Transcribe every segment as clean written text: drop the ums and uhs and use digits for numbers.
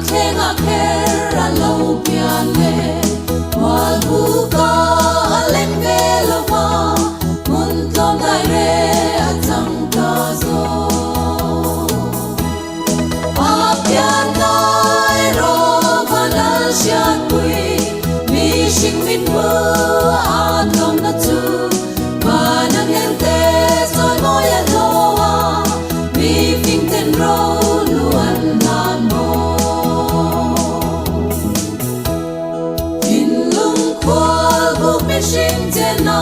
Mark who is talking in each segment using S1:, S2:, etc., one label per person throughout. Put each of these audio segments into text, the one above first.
S1: khenga khera lo piane wal bu ka len ve lo ma mun tom dai re atang ka zo a pian dai ro vanal sian pui mi sing min mu a tom na tu vanang en te soi mo ya lo a mi phing ten ro luan nan mo in lung kwal bu mi sing te na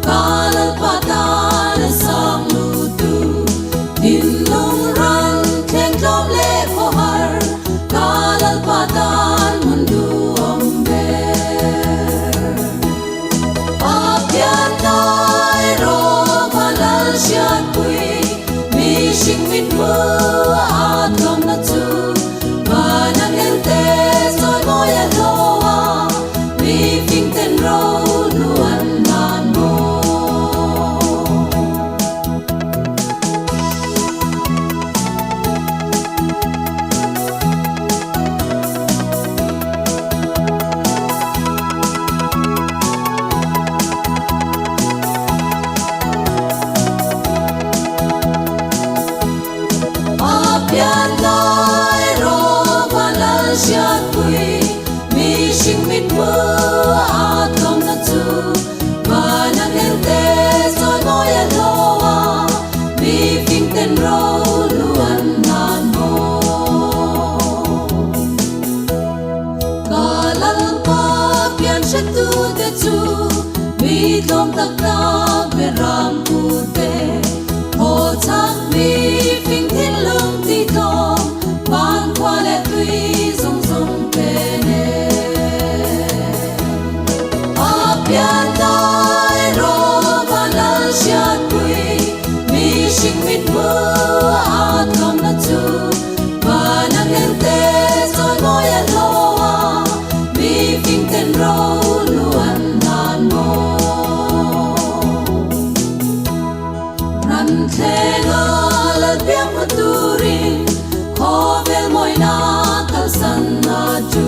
S1: kalal patan sang lu tu in lung ran khen klom le pho har kalal patan mun du om be a pian dai ro vanal sian pui mi sing min mu a tom na tu vanang en te soi mo ya lo a mi phing ten ro luan nan mo a pian dai ro vanal sian pui mi sing min mu a tom na tu vanang en te soi mo ya lo a mi phing ten ro luan nan mo kalal pa pian she tu te chu mi tom tak tak be ram pu te ho chang mi phing thiên lung ti tom ban qua le tui song song pe ne a pian dai ro vanal sian pui mi sing min mu a tom na tu vanang en te soi mo ya lo a mi phing ten ro luan nan mo ran the ga la biang mu turin ho vel moi na kal san na tu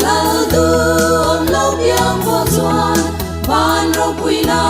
S1: la du om lo biang bo chuan van ro pui na